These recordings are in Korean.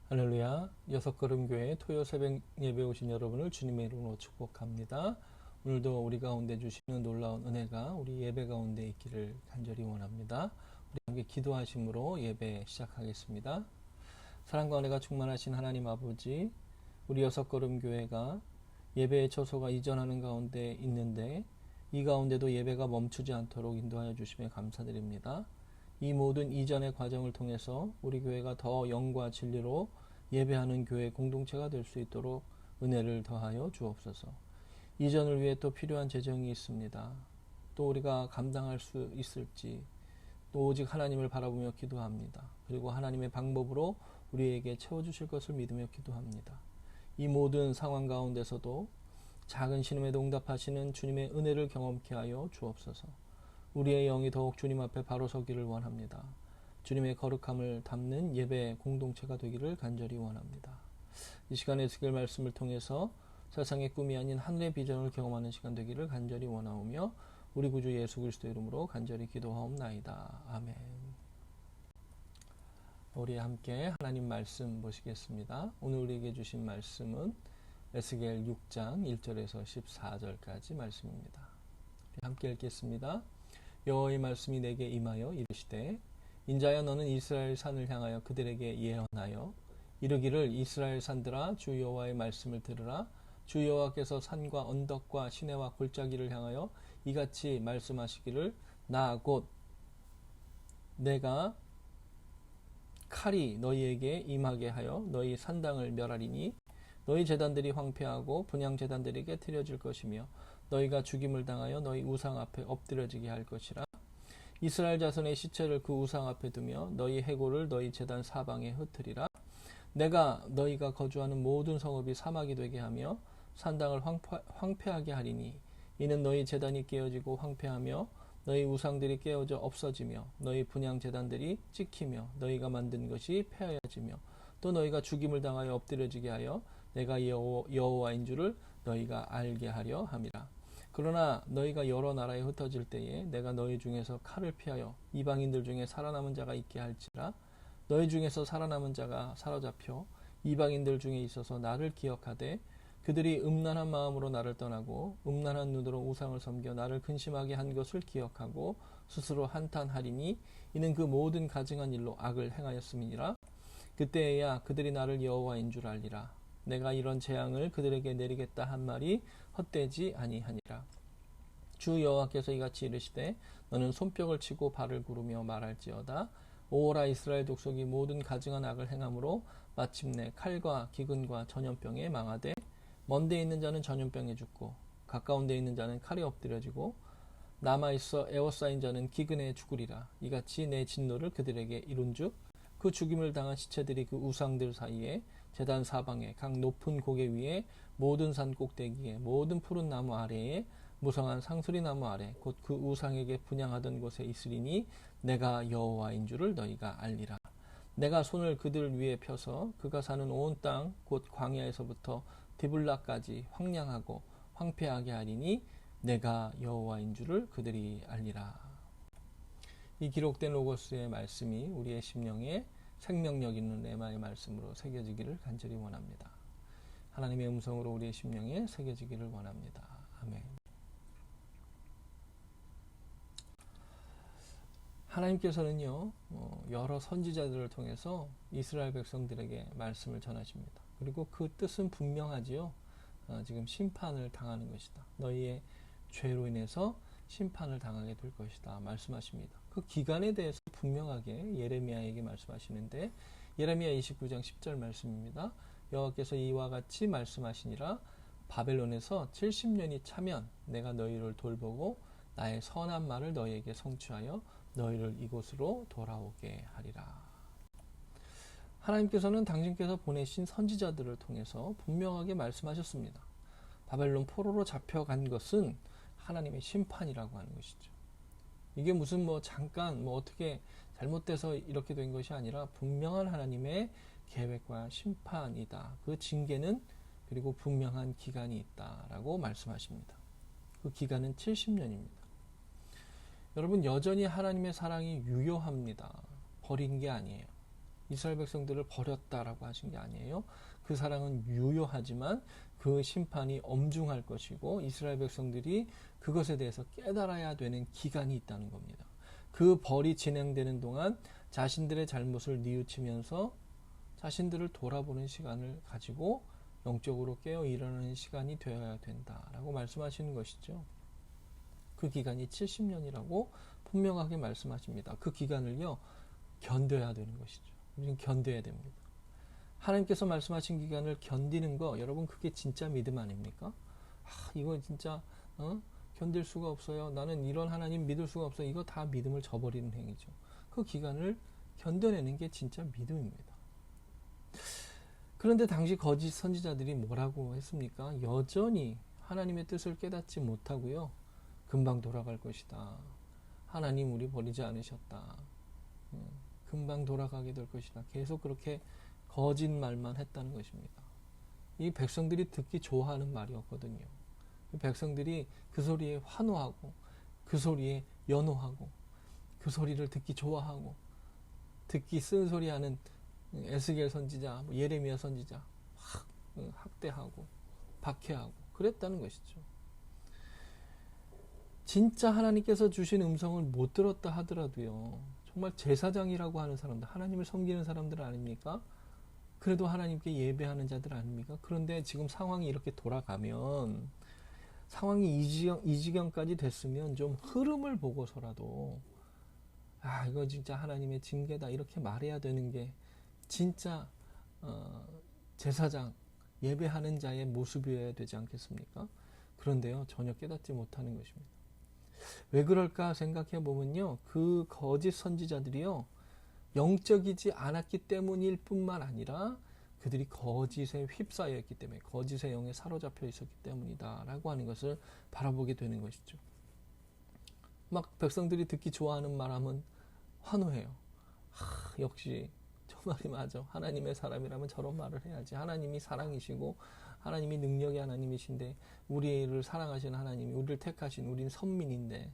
할렐루야. 여섯걸음교회 토요 새벽 예배 오신 여러분을 주님의 이름으로 축복합니다. 오늘도 우리 가운데 주시는 놀라운 은혜가 우리 예배 가운데 있기를 간절히 원합니다. 우리 함께 기도하심으로 예배 시작하겠습니다. 사랑과 은혜가 충만하신 하나님 아버지, 우리 여섯걸음교회가 예배의 처소가 이전하는 가운데 있는데 이 가운데도 예배가 멈추지 않도록 인도하여 주심에 감사드립니다. 이 모든 이전의 과정을 통해서 우리 교회가 더 영과 진리로 예배하는 교회 공동체가 될 수 있도록 은혜를 더하여 주옵소서. 이전을 위해 또 필요한 재정이 있습니다. 또 우리가 감당할 수 있을지 또 오직 하나님을 바라보며 기도합니다. 그리고 하나님의 방법으로 우리에게 채워주실 것을 믿으며 기도합니다. 이 모든 상황 가운데서도 작은 신음에도 응답하시는 주님의 은혜를 경험케 하여 주옵소서. 우리의 영이 더욱 주님 앞에 바로 서기를 원합니다. 주님의 거룩함을 담는 예배 공동체가 되기를 간절히 원합니다. 이 시간에 에스겔 말씀을 통해서 세상의 꿈이 아닌 하늘의 비전을 경험하는 시간 되기를 간절히 원하오며 우리 구주 예수 그리스도 이름으로 간절히 기도하옵나이다. 아멘. 우리 함께 하나님 말씀 보시겠습니다. 오늘 우리에게 주신 말씀은 에스겔 6장 1절에서 14절까지 말씀입니다. 우리 함께 읽겠습니다. 여호와의 말씀이 내게 임하여 이르시되 인자야 너는 이스라엘 산을 향하여 그들에게 예언하여 이르기를 이스라엘 산들아 주 여호와의 말씀을 들으라. 주 여호와께서 산과 언덕과 시내와 골짜기를 향하여 이같이 말씀하시기를 나 곧 내가 칼이 너희에게 임하게 하여 너희 산당을 멸하리니 너희 제단들이 황폐하고 분향 제단들이 깨트려질 것이며 너희가 죽임을 당하여 너희 우상 앞에 엎드려지게 할 것이라. 이스라엘 자손의 시체를 그 우상 앞에 두며 너희 해골을 너희 제단 사방에 흩으리라. 내가 너희가 거주하는 모든 성읍이 사막이 되게 하며 산당을 황폐하게 하리니 이는 너희 제단이 깨어지고 황폐하며 너희 우상들이 깨어져 없어지며 너희 분향 제단들이 찍히며 너희가 만든 것이 폐하여지며 또 너희가 죽임을 당하여 엎드려지게 하여 내가 여호와인 줄을 너희가 알게 하려 함이라. 그러나 너희가 여러 나라에 흩어질 때에 내가 너희 중에서 칼을 피하여 이방인들 중에 살아남은 자가 있게 할지라. 너희 중에서 살아남은 자가 사로잡혀 이방인들 중에 있어서 나를 기억하되 그들이 음란한 마음으로 나를 떠나고 음란한 눈으로 우상을 섬겨 나를 근심하게 한 것을 기억하고 스스로 한탄하리니 이는 그 모든 가증한 일로 악을 행하였음이니라. 그때에야 그들이 나를 여호와인 줄 알리라. 내가 이런 재앙을 그들에게 내리겠다 한 말이 헛되지 아니하니라. 주 여호와께서 이같이 이르시되 너는 손뼉을 치고 발을 구르며 말할지어다. 오라 이스라엘 족속이 모든 가증한 악을 행함으로 마침내 칼과 기근과 전염병에 망하되 먼 데 있는 자는 전염병에 죽고 가까운 데 있는 자는 칼에 엎드려지고 남아있어 애워싸인 자는 기근에 죽으리라. 이같이 내 진노를 그들에게 이룬즉 그 죽임을 당한 시체들이 그 우상들 사이에 제단 사방에 각 높은 고개 위에 모든 산 꼭대기에 모든 푸른 나무 아래에 무성한 상수리 나무 아래 곧 그 우상에게 분향하던 곳에 있으리니 내가 여호와인 줄을 너희가 알리라. 내가 손을 그들 위에 펴서 그가 사는 온 땅 곧 광야에서부터 디블라까지 황량하고 황폐하게 하리니 내가 여호와인 줄을 그들이 알리라. 이 기록된 로고스의 말씀이 우리의 심령에 생명력 있는 레마의 말씀으로 새겨지기를 간절히 원합니다. 하나님의 음성으로 우리의 심령에 새겨지기를 원합니다. 아멘. 하나님께서는요, 여러 선지자들을 통해서 이스라엘 백성들에게 말씀을 전하십니다. 그리고 그 뜻은 분명하지요. 지금 심판을 당하는 것이다. 너희의 죄로 인해서 심판을 당하게 될 것이다. 말씀하십니다. 그 기간에 대해서 분명하게 예레미야에게 말씀하시는데 예레미야 29장 10절 말씀입니다. 여호와께서 이와 같이 말씀하시니라. 바벨론에서 70년이 차면 내가 너희를 돌보고 나의 선한 말을 너희에게 성취하여 너희를 이곳으로 돌아오게 하리라. 하나님께서는 당신께서 보내신 선지자들을 통해서 분명하게 말씀하셨습니다. 바벨론 포로로 잡혀간 것은 하나님의 심판이라고 하는 것이죠. 이게 무슨 잠깐 어떻게 잘못돼서 이렇게 된 것이 아니라 분명한 하나님의 계획과 심판이다. 그 징계는 그리고 분명한 기간이 있다라고 말씀하십니다. 그 기간은 70년입니다. 여러분 여전히 하나님의 사랑이 유효합니다. 버린 게 아니에요. 이스라엘 백성들을 버렸다라고 하신 게 아니에요. 그 사랑은 유효하지만 그 심판이 엄중할 것이고 이스라엘 백성들이 그것에 대해서 깨달아야 되는 기간이 있다는 겁니다. 그 벌이 진행되는 동안 자신들의 잘못을 뉘우치면서 자신들을 돌아보는 시간을 가지고 영적으로 깨어 일어나는 시간이 되어야 된다라고 말씀하시는 것이죠. 그 기간이 70년이라고 분명하게 말씀하십니다. 그 기간을요, 견뎌야 되는 것이죠. 우리는 견뎌야 됩니다. 하나님께서 말씀하신 기간을 견디는 거, 여러분 그게 진짜 믿음 아닙니까? 이거 진짜 견딜 수가 없어요. 나는 이런 하나님 믿을 수가 없어요. 이거 다 믿음을 저버리는 행위죠. 그 기간을 견뎌내는 게 진짜 믿음입니다. 그런데 당시 거짓 선지자들이 뭐라고 했습니까? 여전히 하나님의 뜻을 깨닫지 못하고요. 금방 돌아갈 것이다. 하나님 우리 버리지 않으셨다. 금방 돌아가게 될 것이다. 계속 그렇게 거짓말만 했다는 것입니다. 이 백성들이 듣기 좋아하는 말이었거든요. 백성들이 그 소리에 환호하고 그 소리에 연호하고 그 소리를 듣기 좋아하고 듣기 쓴소리하는 에스겔 선지자, 예레미야 선지자 학대하고 박해하고 그랬다는 것이죠. 진짜 하나님께서 주신 음성을 못 들었다 하더라도요. 정말 제사장이라고 하는 사람들, 하나님을 섬기는 사람들 아닙니까? 그래도 하나님께 예배하는 자들 아닙니까? 그런데 지금 상황이 이렇게 돌아가면 상황이 이 지경까지 됐으면 좀 흐름을 보고서라도 이거 진짜 하나님의 징계다 이렇게 말해야 되는 게 진짜 제사장 예배하는 자의 모습이어야 되지 않겠습니까? 그런데요 전혀 깨닫지 못하는 것입니다. 왜 그럴까 생각해 보면요, 그 거짓 선지자들이요 영적이지 않았기 때문일 뿐만 아니라 그들이 거짓에 휩싸여 있기 때문에, 거짓의 영에 사로잡혀 있었기 때문이다 라고 하는 것을 바라보게 되는 것이죠. 막 백성들이 듣기 좋아하는 말하면 환호해요. 역시 저 말이 맞아. 하나님의 사람이라면 저런 말을 해야지. 하나님이 사랑이시고 하나님이 능력의 하나님이신데, 우리를 사랑하시는 하나님이 우리를 택하신, 우리는 선민인데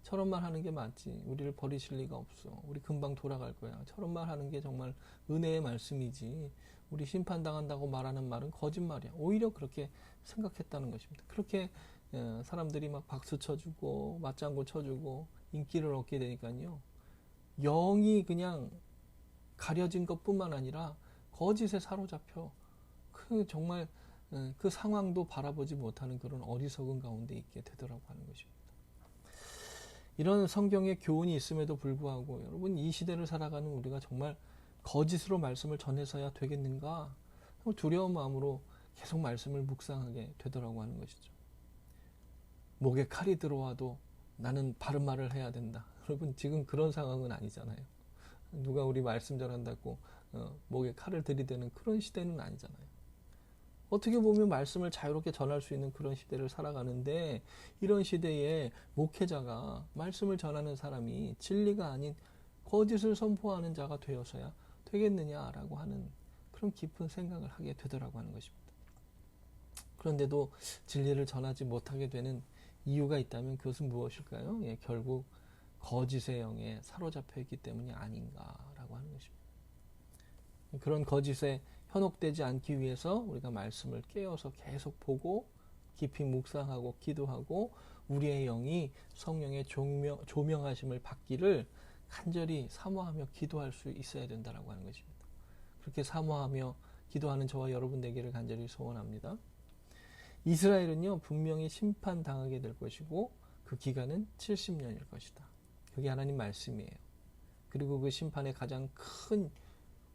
저런 말 하는 게 맞지. 우리를 버리실 리가 없어. 우리 금방 돌아갈 거야. 저런 말 하는 게 정말 은혜의 말씀이지. 우리 심판당한다고 말하는 말은 거짓말이야. 오히려 그렇게 생각했다는 것입니다. 그렇게 사람들이 막 박수 쳐주고 맞장구 쳐주고 인기를 얻게 되니까요, 영이 그냥 가려진 것뿐만 아니라 거짓에 사로잡혀 정말 그 상황도 바라보지 못하는 그런 어리석은 가운데 있게 되더라고 하는 것입니다. 이런 성경의 교훈이 있음에도 불구하고 여러분, 이 시대를 살아가는 우리가 정말 거짓으로 말씀을 전해서야 되겠는가? 두려운 마음으로 계속 말씀을 묵상하게 되더라고 하는 것이죠. 목에 칼이 들어와도 나는 바른 말을 해야 된다. 여러분, 지금 그런 상황은 아니잖아요. 누가 우리 말씀 전한다고 목에 칼을 들이대는 그런 시대는 아니잖아요. 어떻게 보면 말씀을 자유롭게 전할 수 있는 그런 시대를 살아가는데, 이런 시대에 목회자가, 말씀을 전하는 사람이 진리가 아닌 거짓을 선포하는 자가 되어서야 되겠느냐라고 하는 그런 깊은 생각을 하게 되더라고 하는 것입니다. 그런데도 진리를 전하지 못하게 되는 이유가 있다면 그것은 무엇일까요? 결국 거짓의 영에 사로잡혀 있기 때문이 아닌가라고 하는 것입니다. 그런 거짓에 현혹되지 않기 위해서 우리가 말씀을 깨어서 계속 보고 깊이 묵상하고 기도하고 우리의 영이 성령의 조명하심을 받기를 간절히 사모하며 기도할 수 있어야 된다라고 하는 것입니다. 그렇게 사모하며 기도하는 저와 여러분 되기를 간절히 소원합니다. 이스라엘은요 분명히 심판당하게 될 것이고 그 기간은 70년일 것이다. 그게 하나님 말씀이에요. 그리고 그 심판의 가장 큰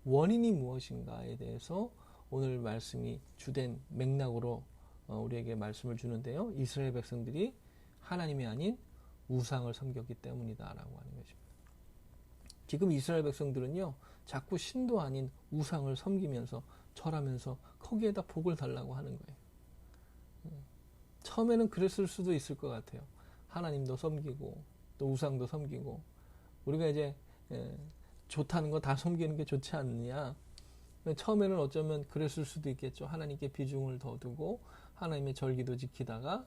원인이 무엇인가에 대해서 오늘 말씀이 주된 맥락으로 우리에게 말씀을 주는데요. 이스라엘 백성들이 하나님이 아닌 우상을 섬겼기 때문이다 라고 하는 것입니다. 지금 이스라엘 백성들은요 자꾸 신도 아닌 우상을 섬기면서 절하면서 거기에다 복을 달라고 하는 거예요. 처음에는 그랬을 수도 있을 것 같아요. 하나님도 섬기고 또 우상도 섬기고 우리가 이제 좋다는 거 다 섬기는 게 좋지 않느냐. 처음에는 어쩌면 그랬을 수도 있겠죠. 하나님께 비중을 더 두고 하나님의 절기도 지키다가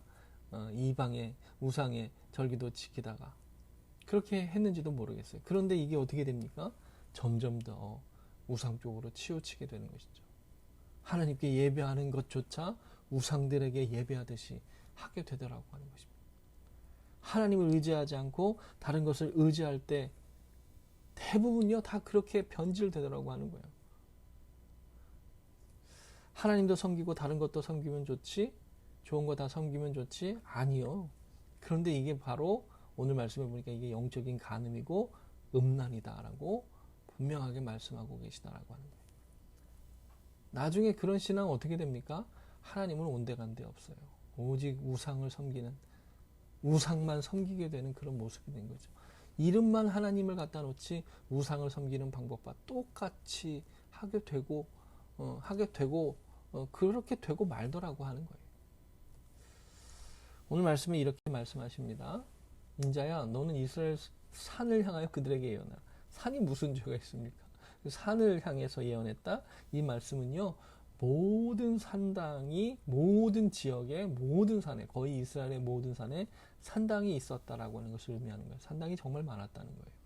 이방의 우상의 절기도 지키다가 그렇게 했는지도 모르겠어요. 그런데 이게 어떻게 됩니까? 점점 더 우상 쪽으로 치우치게 되는 것이죠. 하나님께 예배하는 것조차 우상들에게 예배하듯이 하게 되더라고 하는 것입니다. 하나님을 의지하지 않고 다른 것을 의지할 때 대부분요 다 그렇게 변질되더라고 하는 거예요. 하나님도 섬기고 다른 것도 섬기면 좋지, 좋은 거 다 섬기면 좋지? 아니요. 그런데 이게 바로 오늘 말씀해 보니까 이게 영적인 간음이고 음란이다라고 분명하게 말씀하고 계시다라고 하는 거예요. 나중에 그런 신앙은 어떻게 됩니까? 하나님을 온데간데 없어요. 오직 우상을 섬기는, 우상만 섬기게 되는 그런 모습이 된 거죠. 이름만 하나님을 갖다 놓지 우상을 섬기는 방법과 똑같이 하게 되고 그렇게 되고 말더라고 하는 거예요. 오늘 말씀에 이렇게 말씀하십니다. 인자야, 너는 이스라엘 산을 향하여 그들에게 예언하라. 산이 무슨 죄가 있습니까? 산을 향해서 예언했다. 이 말씀은요, 모든 산당이 모든 지역의 모든 산에, 거의 이스라엘의 모든 산에 산당이 있었다라고 하는 것을 의미하는 거예요. 산당이 정말 많았다는 거예요.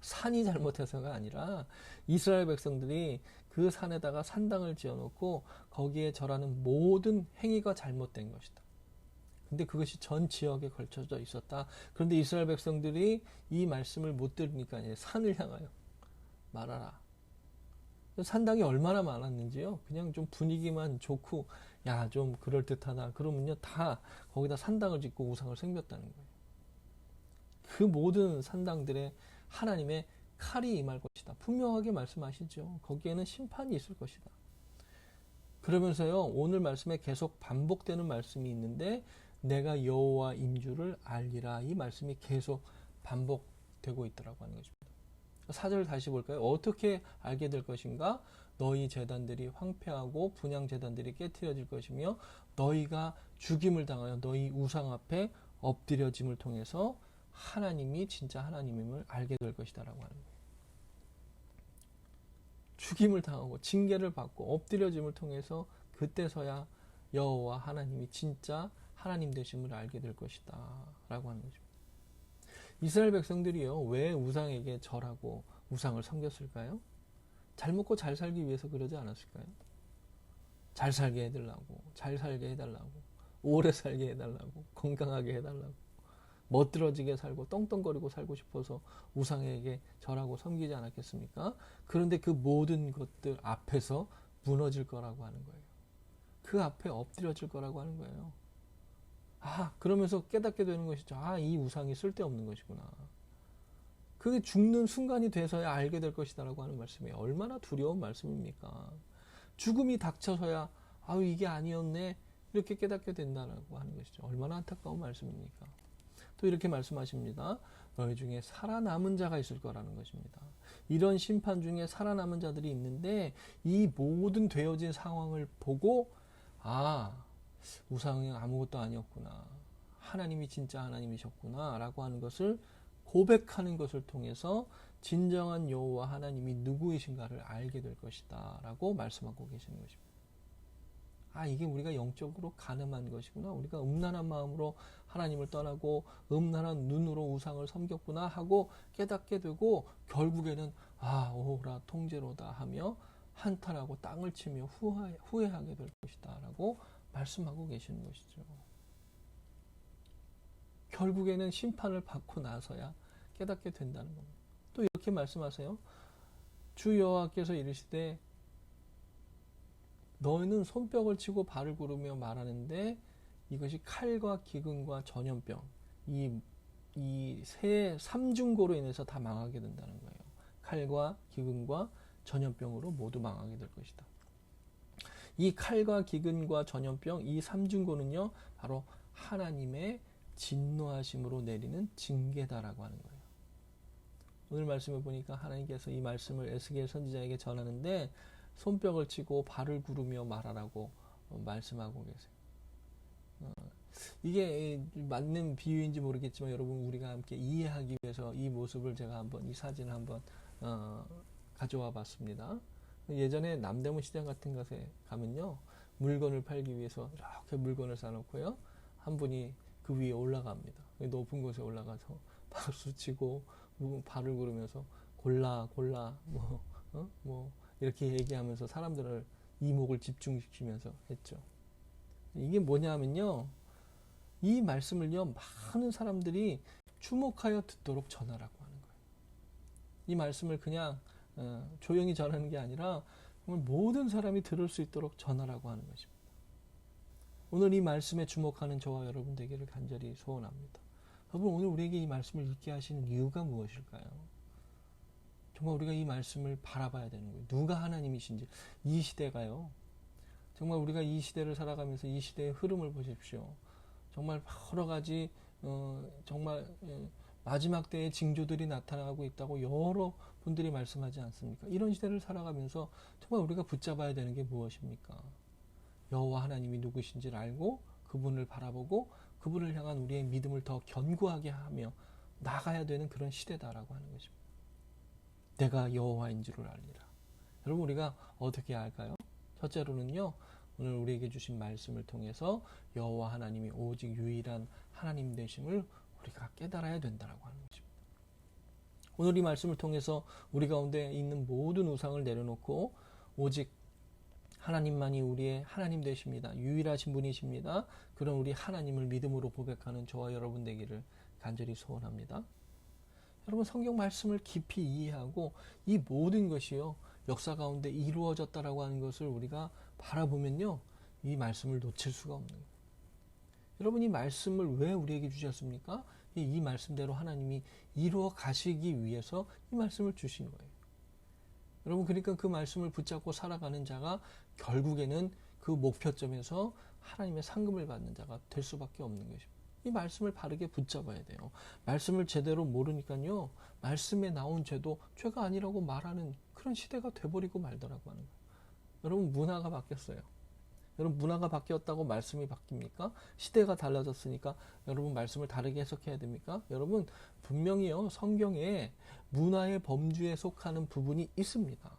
산이 잘못해서가 아니라 이스라엘 백성들이 그 산에다가 산당을 지어놓고 거기에 절하는 모든 행위가 잘못된 것이다. 근데 그것이 전 지역에 걸쳐져 있었다. 그런데 이스라엘 백성들이 이 말씀을 못 들으니까 이제 산을 향하여 말하라. 산당이 얼마나 많았는지요. 그냥 좀 분위기만 좋고 야, 좀 그럴듯하다. 그러면요 다 거기다 산당을 짓고 우상을 섬겼다는 거예요. 그 모든 산당들의 하나님의 칼이 임할 것이다. 분명하게 말씀하시죠. 거기에는 심판이 있을 것이다. 그러면서요 오늘 말씀에 계속 반복되는 말씀이 있는데 내가 여호와인 줄을 알리라. 이 말씀이 계속 반복되고 있더라고 하는 것입니다. 4절 다시 볼까요? 어떻게 알게 될 것인가? 너희 제단들이 황폐하고 분향 제단들이 깨트려질 것이며 너희가 죽임을 당하여 너희 우상 앞에 엎드려짐을 통해서 하나님이 진짜 하나님임을 알게 될 것이다 라고 하는 거예요. 죽임을 당하고 징계를 받고 엎드려짐을 통해서 그때서야 여호와 하나님이 진짜 하나님 되심을 알게 될 것이다 라고 하는 거죠. 이스라엘 백성들이요 왜 우상에게 절하고 우상을 섬겼을까요? 잘 먹고 잘 살기 위해서 그러지 않았을까요? 잘 살게 해달라고, 잘 살게 해달라고, 오래 살게 해달라고, 건강하게 해달라고, 멋들어지게 살고 떵떵거리고 살고 싶어서 우상에게 절하고 섬기지 않았겠습니까? 그런데 그 모든 것들 앞에서 무너질 거라고 하는 거예요. 그 앞에 엎드려질 거라고 하는 거예요. 그러면서 깨닫게 되는 것이죠. 이 우상이 쓸데없는 것이구나. 그게 죽는 순간이 돼서야 알게 될 것이다라고 하는 말씀이에요. 얼마나 두려운 말씀입니까? 죽음이 닥쳐서야 이게 아니었네 이렇게 깨닫게 된다라고 하는 것이죠. 얼마나 안타까운 말씀입니까? 또 이렇게 말씀하십니다. 너희 중에 살아남은 자가 있을 거라는 것입니다. 이런 심판 중에 살아남은 자들이 있는데 이 모든 되어진 상황을 보고 우상은 아무것도 아니었구나. 하나님이 진짜 하나님이셨구나 라고 하는 것을 고백하는 것을 통해서 진정한 여호와 하나님이 누구이신가를 알게 될 것이다 라고 말씀하고 계시는 것입니다. 이게 우리가 영적으로 간음한 것이구나. 우리가 음란한 마음으로 하나님을 떠나고 음란한 눈으로 우상을 섬겼구나 하고 깨닫게 되고 결국에는 오라 통제로다 하며 한탄하고 땅을 치며 후회하게 될 것이다 라고 말씀하고 계시는 것이죠. 결국에는 심판을 받고 나서야 깨닫게 된다는 겁니다. 또 이렇게 말씀하세요. 주 여호와께서 이르시되 너희는 손뼉을 치고 발을 구르며 말하는데 이것이 칼과 기근과 전염병 이 삼중고로 인해서 다 망하게 된다는 거예요. 칼과 기근과 전염병으로 모두 망하게 될 것이다. 이 칼과 기근과 전염병 이 삼중고는요 바로 하나님의 진노하심으로 내리는 징계다라고 하는 거예요. 오늘 말씀을 보니까 하나님께서 이 말씀을 에스겔 선지자에게 전하는데 손뼉을 치고 발을 구르며 말하라고 말씀하고 계세요. 이게 맞는 비유인지 모르겠지만 여러분 우리가 함께 이해하기 위해서 이 모습을 제가 한번 이 사진을 한번 가져와 봤습니다. 예전에 남대문 시장 같은 곳에 가면요 물건을 팔기 위해서 이렇게 물건을 쌓아놓고요 한 분이 그 위에 올라갑니다. 높은 곳에 올라가서 박수치고 발을 구르면서 골라 뭐 이렇게 얘기하면서 사람들을 이목을 집중시키면서 했죠. 이게 뭐냐면요, 이 말씀을요 많은 사람들이 주목하여 듣도록 전하라고 하는 거예요. 이 말씀을 그냥 조용히 전하는 게 아니라 정말 모든 사람이 들을 수 있도록 전하라고 하는 것입니다. 오늘 이 말씀에 주목하는 저와 여러분 되기를 간절히 소원합니다. 여러분, 오늘 우리에게 이 말씀을 읽게 하시는 이유가 무엇일까요? 정말 우리가 이 말씀을 바라봐야 되는 거예요. 누가 하나님이신지. 이 시대가요, 정말 우리가 이 시대를 살아가면서 이 시대의 흐름을 보십시오. 정말 여러 가지 정말 마지막 때의 징조들이 나타나고 있다고 여러 분들이 말씀하지 않습니까? 이런 시대를 살아가면서 정말 우리가 붙잡아야 되는 게 무엇입니까? 여호와 하나님이 누구신지를 알고 그분을 바라보고 그분을 향한 우리의 믿음을 더 견고하게 하며 나가야 되는 그런 시대다라고 하는 것입니다. 내가 여호와인 줄을 알리라. 여러분, 우리가 어떻게 알까요? 첫째로는요, 오늘 우리에게 주신 말씀을 통해서 여호와 하나님이 오직 유일한 하나님 되심을 우리가 깨달아야 된다라고 하는 것입니다. 오늘 이 말씀을 통해서 우리 가운데 있는 모든 우상을 내려놓고 오직 하나님만이 우리의 하나님 되십니다. 유일하신 분이십니다. 그런 우리 하나님을 믿음으로 고백하는 저와 여러분 되기를 간절히 소원합니다. 여러분, 성경 말씀을 깊이 이해하고 이 모든 것이요 역사 가운데 이루어졌다라고 하는 것을 우리가 바라보면요, 이 말씀을 놓칠 수가 없는 거예요. 여러분, 이 말씀을 왜 우리에게 주셨습니까? 이 말씀대로 하나님이 이루어 가시기 위해서 이 말씀을 주신 거예요. 여러분, 그러니까 그 말씀을 붙잡고 살아가는 자가 결국에는 그 목표점에서 하나님의 상급을 받는 자가 될 수밖에 없는 것입니다. 이 말씀을 바르게 붙잡아야 돼요. 말씀을 제대로 모르니까요, 말씀에 나온 죄도 죄가 아니라고 말하는 그런 시대가 돼버리고 말더라고 하는 거예요. 여러분, 문화가 바뀌었어요. 여러분, 문화가 바뀌었다고 말씀이 바뀝니까? 시대가 달라졌으니까 여러분 말씀을 다르게 해석해야 됩니까? 여러분, 분명히요 성경에 문화의 범주에 속하는 부분이 있습니다.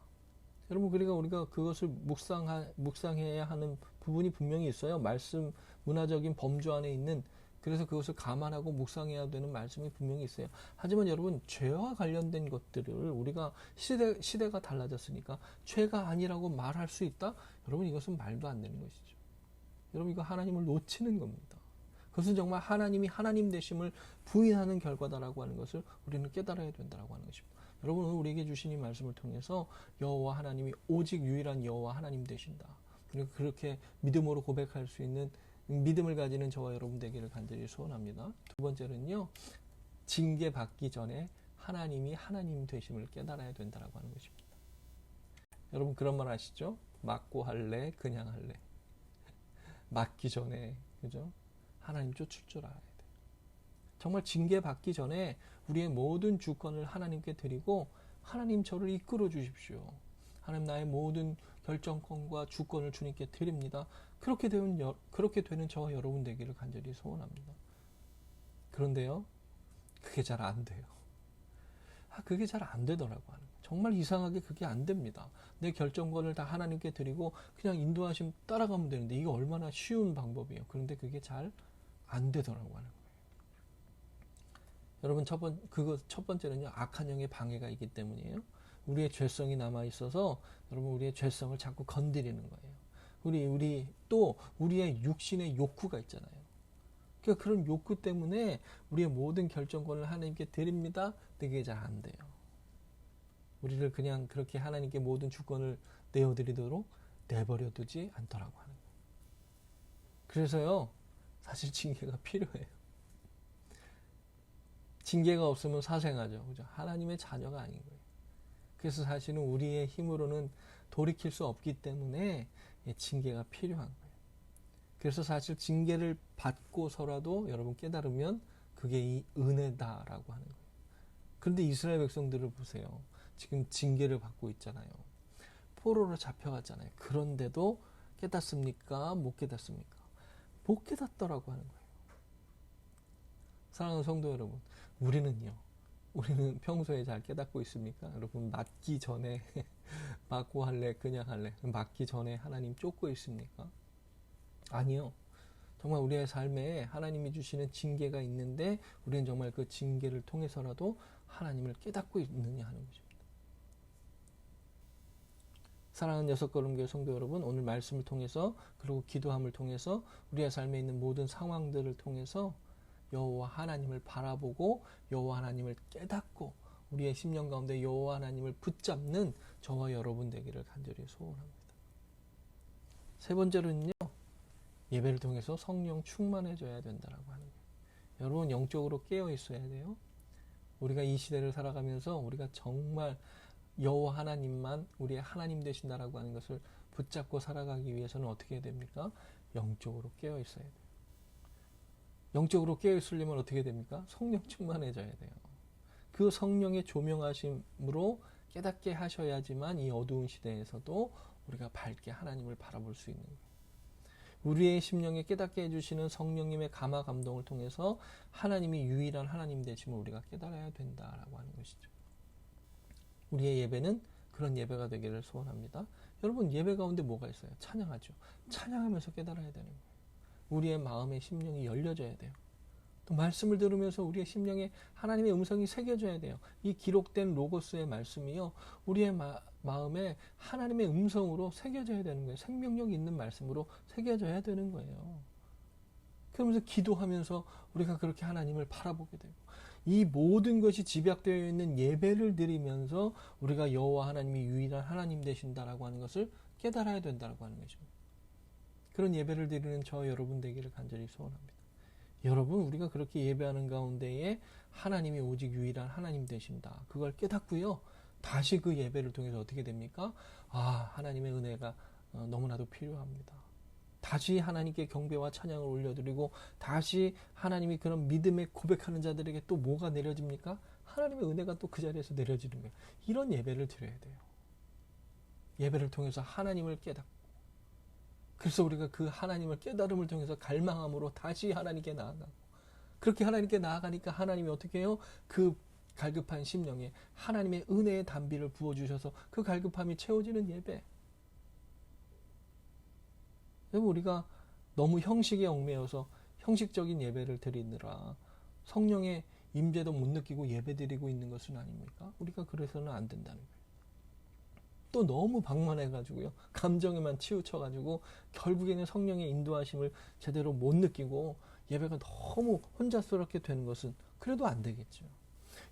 여러분, 그러니까 우리가 그것을 묵상해야 하는 부분이 분명히 있어요. 말씀 문화적인 범주 안에 있는, 그래서 그것을 감안하고 묵상해야 되는 말씀이 분명히 있어요. 하지만 여러분, 죄와 관련된 것들을 우리가 시대가 달라졌으니까 죄가 아니라고 말할 수 있다? 여러분, 이것은 말도 안 되는 것이죠. 여러분, 이거 하나님을 놓치는 겁니다. 그것은 정말 하나님이 하나님 되심을 부인하는 결과다라고 하는 것을 우리는 깨달아야 된다라고 하는 것입니다. 여러분, 오늘 우리에게 주신 이 말씀을 통해서 여호와 하나님이 오직 유일한 여호와 하나님 되신다. 그리고 그렇게 믿음으로 고백할 수 있는 믿음을 가지는 저와 여러분 되기를 간절히 소원합니다. 두 번째는요, 징계받기 전에 하나님이 하나님 되심을 깨달아야 된다라고 하는 것입니다. 여러분, 그런 말 아시죠? 맞고 할래, 그냥 할래. 맞기 전에, 그죠? 하나님 쫓을 줄 알아야 돼. 정말 징계받기 전에 우리의 모든 주권을 하나님께 드리고, 하나님 저를 이끌어 주십시오. 하나님, 나의 모든 결정권과 주권을 주님께 드립니다. 그렇게 되는 저와 여러분 되기를 간절히 소원합니다. 그런데요, 그게 잘 안 돼요. 그게 잘 안 되더라고 하는 거예요. 정말 이상하게 그게 안 됩니다. 내 결정권을 다 하나님께 드리고 그냥 인도하심 따라가면 되는데, 이게 얼마나 쉬운 방법이에요. 그런데 그게 잘 안 되더라고 하는 거예요. 여러분, 첫 번째는요, 악한 영의 방해가 있기 때문이에요. 우리의 죄성이 남아 있어서 여러분, 우리의 죄성을 자꾸 건드리는 거예요. 우리의 육신의 욕구가 있잖아요. 그러니까 그런 욕구 때문에 우리의 모든 결정권을 하나님께 드립니다. 그게 잘 안 돼요. 우리를 그냥 그렇게 하나님께 모든 주권을 내어드리도록 내버려 두지 않더라고 하는 거예요. 그래서요, 사실 징계가 필요해요. 징계가 없으면 사생아죠. 그죠? 하나님의 자녀가 아닌 거예요. 그래서 사실은 우리의 힘으로는 돌이킬 수 없기 때문에 징계가 필요한 거예요. 그래서 사실 징계를 받고서라도 여러분 깨달으면 그게 이 은혜다라고 하는 거예요. 그런데 이스라엘 백성들을 보세요. 지금 징계를 받고 있잖아요. 포로로 잡혀갔잖아요. 그런데도 깨닫습니까? 못 깨닫습니까? 못 깨닫더라고 하는 거예요. 사랑하는 성도 여러분, 우리는 평소에 잘 깨닫고 있습니까? 여러분, 맞기 전에 맞고 할래, 그냥 할래, 맞기 전에 하나님 쫓고 있습니까? 아니요. 정말 우리의 삶에 하나님이 주시는 징계가 있는데 우리는 정말 그 징계를 통해서라도 하나님을 깨닫고 있느냐 하는 것입니다. 사랑하는 여섯걸음교회 성도 여러분, 오늘 말씀을 통해서 그리고 기도함을 통해서 우리의 삶에 있는 모든 상황들을 통해서 여호와 하나님을 바라보고 여호와 하나님을 깨닫고 우리의 심령 가운데 여호와 하나님을 붙잡는 저와 여러분 되기를 간절히 소원합니다. 세 번째로는요, 예배를 통해서 성령 충만해져야 된다라고 하는 거예요. 여러분, 영적으로 깨어 있어야 돼요. 우리가 이 시대를 살아가면서 우리가 정말 여호와 하나님만 우리의 하나님 되신다라고 하는 것을 붙잡고 살아가기 위해서는 어떻게 해야 됩니까? 영적으로 깨어 있어야 돼요. 영적으로 깨어 있으려면 어떻게 됩니까? 성령 충만해져야 돼요. 그 성령의 조명하심으로 깨닫게 하셔야지만 이 어두운 시대에서도 우리가 밝게 하나님을 바라볼 수 있는 거예요. 우리의 심령에 깨닫게 해주시는 성령님의 감화 감동을 통해서 하나님이 유일한 하나님 되심을 우리가 깨달아야 된다라고 하는 것이죠. 우리의 예배는 그런 예배가 되기를 소원합니다. 여러분, 예배 가운데 뭐가 있어요? 찬양하죠. 찬양하면서 깨달아야 되는 거예요. 우리의 마음의 심령이 열려져야 돼요. 또 말씀을 들으면서 우리의 심령에 하나님의 음성이 새겨져야 돼요. 이 기록된 로고스의 말씀이요, 우리의 마음에 하나님의 음성으로 새겨져야 되는 거예요. 생명력 있는 말씀으로 새겨져야 되는 거예요. 그러면서 기도하면서 우리가 그렇게 하나님을 바라보게 되고, 이 모든 것이 집약되어 있는 예배를 드리면서 우리가 여호와 하나님이 유일한 하나님 되신다라고 하는 것을 깨달아야 된다라고 하는 거죠. 그런 예배를 드리는 저 여러분 되기를 간절히 소원합니다. 여러분, 우리가 그렇게 예배하는 가운데에 하나님이 오직 유일한 하나님 되신다, 그걸 깨닫고요, 다시 그 예배를 통해서 어떻게 됩니까? 하나님의 은혜가 너무나도 필요합니다. 다시 하나님께 경배와 찬양을 올려드리고 다시 하나님이 그런 믿음에 고백하는 자들에게 또 뭐가 내려집니까? 하나님의 은혜가 또 그 자리에서 내려지는 거예요. 이런 예배를 드려야 돼요. 예배를 통해서 하나님을 깨닫고, 그래서 우리가 그 하나님을 깨달음을 통해서 갈망함으로 다시 하나님께 나아가고, 그렇게 하나님께 나아가니까 하나님이 어떻게 해요? 그 갈급한 심령에 하나님의 은혜의 담비를 부어주셔서 그 갈급함이 채워지는 예배. 우리가 너무 형식에 얽매여서 형식적인 예배를 드리느라 성령의 임재도 못 느끼고 예배 드리고 있는 것은 아닙니까? 우리가 그래서는 안 된다는 거예요. 또 너무 방만해가지고요, 감정에만 치우쳐가지고 결국에는 성령의 인도하심을 제대로 못 느끼고 예배가 너무 혼자스럽게 되는 것은 그래도 안 되겠죠.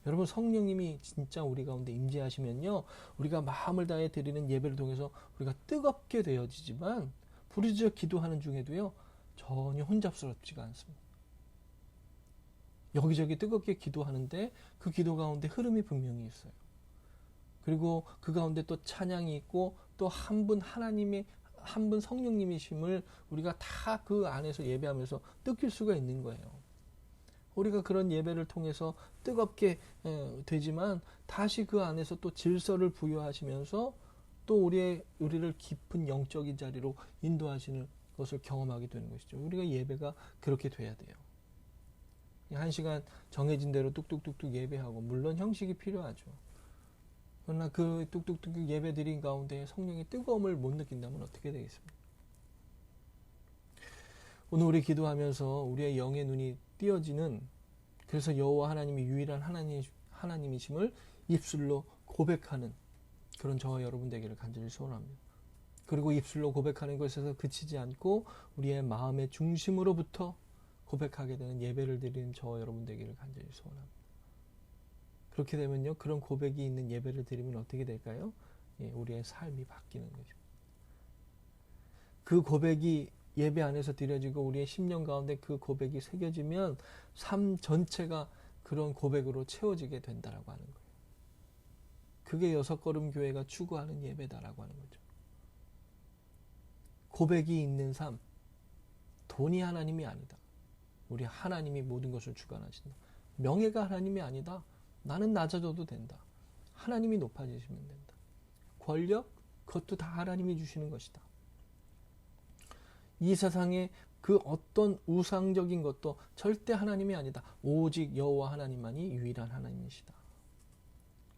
여러분, 성령님이 진짜 우리 가운데 임재하시면요, 우리가 마음을 다해 드리는 예배를 통해서 우리가 뜨겁게 되어지지만 부르짖어 기도하는 중에도요, 전혀 혼잡스럽지가 않습니다. 여기저기 뜨겁게 기도하는데 그 기도 가운데 흐름이 분명히 있어요. 그리고 그 가운데 또 찬양이 있고 또 한 분 하나님의 한 분 성령님이심을 우리가 다 그 안에서 예배하면서 느낄 수가 있는 거예요. 우리가 그런 예배를 통해서 뜨겁게 되지만 다시 그 안에서 또 질서를 부여하시면서 또 우리를 깊은 영적인 자리로 인도하시는 것을 경험하게 되는 것이죠. 우리가 예배가 그렇게 돼야 돼요. 한 시간 정해진 대로 뚝뚝뚝뚝 예배하고, 물론 형식이 필요하죠. 그러나 그 뚝뚝뚝 예배 드린 가운데 성령의 뜨거움을 못 느낀다면 어떻게 되겠습니까? 오늘 우리 기도하면서 우리의 영의 눈이 띄어지는, 그래서 여호와 하나님이 유일한 하나님이심을 입술로 고백하는 그런 저와 여러분 되기를 간절히 소원합니다. 그리고 입술로 고백하는 것에서 그치지 않고 우리의 마음의 중심으로부터 고백하게 되는 예배를 드리는 저와 여러분 되기를 간절히 소원합니다. 그렇게 되면요, 그런 고백이 있는 예배를 드리면 어떻게 될까요? 우리의 삶이 바뀌는 거죠. 그 고백이 예배 안에서 드려지고 우리의 심령 가운데 그 고백이 새겨지면 삶 전체가 그런 고백으로 채워지게 된다라고 하는 거예요. 그게 여섯걸음 교회가 추구하는 예배다라고 하는 거죠. 고백이 있는 삶, 돈이 하나님이 아니다. 우리 하나님이 모든 것을 주관하신다. 명예가 하나님이 아니다. 나는 낮아져도 된다. 하나님이 높아지시면 된다. 권력, 그것도 다 하나님이 주시는 것이다. 이 세상에 그 어떤 우상적인 것도 절대 하나님이 아니다. 오직 여호와 하나님만이 유일한 하나님이시다.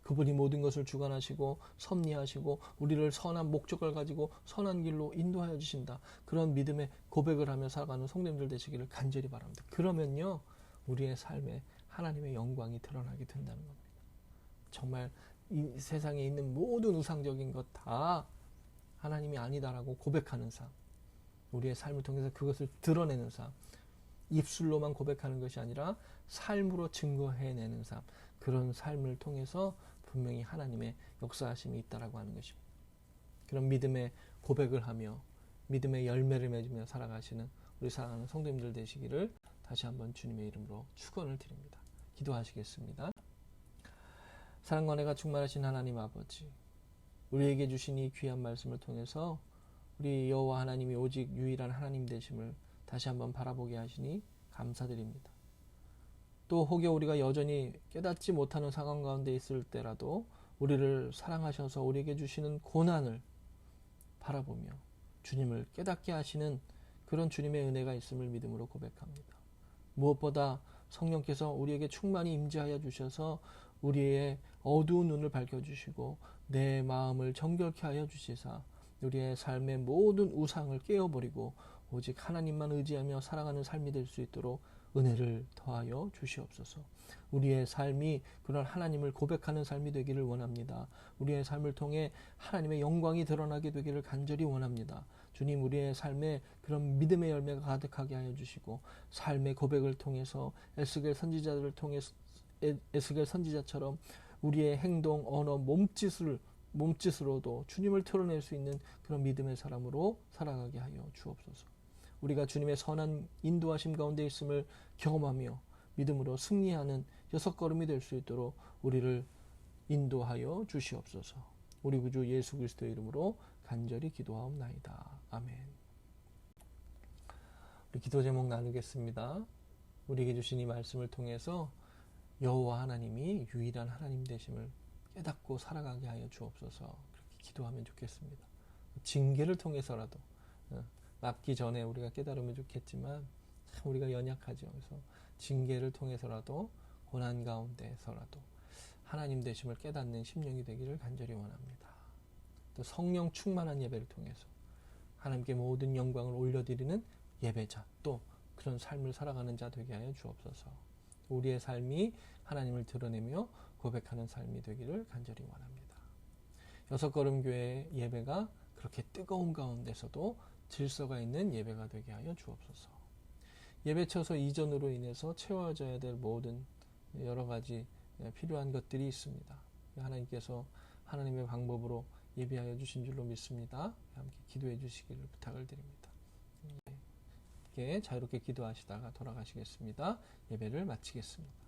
그분이 모든 것을 주관하시고 섭리하시고 우리를 선한 목적을 가지고 선한 길로 인도하여 주신다. 그런 믿음의 고백을 하며 살아가는 성도님들 되시기를 간절히 바랍니다. 그러면요, 우리의 삶에 하나님의 영광이 드러나게 된다는 겁니다. 정말 이 세상에 있는 모든 우상적인 것 다 하나님이 아니다라고 고백하는 삶, 우리의 삶을 통해서 그것을 드러내는 삶, 입술로만 고백하는 것이 아니라 삶으로 증거해내는 삶, 그런 삶을 통해서 분명히 하나님의 역사하심이 있다라고 하는 것입니다. 그런 믿음의 고백을 하며 믿음의 열매를 맺으며 살아가시는 우리 사랑하는 성도님들 되시기를 다시 한번 주님의 이름으로 축원을 드립니다. 기도하시겠습니다. 사랑과 은혜가 충만하신 하나님 아버지, 우리에게 주신 이 귀한 말씀을 통해서 우리 여호와 하나님이 오직 유일한 하나님 되심을 다시 한번 바라보게 하시니 감사드립니다. 또 혹여 우리가 여전히 깨닫지 못하는 상황 가운데 있을 때라도 우리를 사랑하셔서 우리에게 주시는 고난을 바라보며 주님을 깨닫게 하시는 그런 주님의 은혜가 있음을 믿음으로 고백합니다. 무엇보다 성령께서 우리에게 충만히 임재하여 주셔서 우리의 어두운 눈을 밝혀주시고 내 마음을 정결케 하여 주시사 우리의 삶의 모든 우상을 깨어버리고 오직 하나님만 의지하며 살아가는 삶이 될 수 있도록 은혜를 더하여 주시옵소서. 우리의 삶이 그런 하나님을 고백하는 삶이 되기를 원합니다. 우리의 삶을 통해 하나님의 영광이 드러나게 되기를 간절히 원합니다. 주님, 우리의 삶에 그런 믿음의 열매가 가득하게 하여 주시고 삶의 고백을 통해서 에스겔 선지자처럼 우리의 행동, 언어, 몸짓으로도 주님을 드러낼 수 있는 그런 믿음의 사람으로 살아가게 하여 주옵소서. 우리가 주님의 선한 인도하심 가운데 있음을 경험하며 믿음으로 승리하는 6걸음이 될 수 있도록 우리를 인도하여 주시옵소서. 우리 구주 예수 그리스도의 이름으로 간절히 기도하옵나이다. 아멘. 우리 기도 제목 나누겠습니다. 우리에게 주신 이 말씀을 통해서 여호와 하나님이 유일한 하나님 되심을 깨닫고 살아가게 하여 주옵소서. 그렇게 기도하면 좋겠습니다. 징계를 통해서라도 납기 전에 우리가 깨달으면 좋겠지만 참 우리가 연약하죠. 그래서 징계를 통해서라도 고난 가운데서라도 하나님 되심을 깨닫는 심령이 되기를 간절히 원합니다. 또 성령 충만한 예배를 통해서 하나님께 모든 영광을 올려드리는 예배자, 또 그런 삶을 살아가는 자 되게 하여 주옵소서. 우리의 삶이 하나님을 드러내며 고백하는 삶이 되기를 간절히 원합니다. 6걸음 교회 예배가 그렇게 뜨거운 가운데서도 질서가 있는 예배가 되게 하여 주옵소서. 예배처소 이전으로 인해서 채워져야 될 모든 여러 가지 필요한 것들이 있습니다. 하나님께서 하나님의 방법으로 예배하여 주신 줄로 믿습니다. 함께 기도해 주시기를 부탁을 드립니다. 자유롭게 기도하시다가 돌아가시겠습니다. 예배를 마치겠습니다.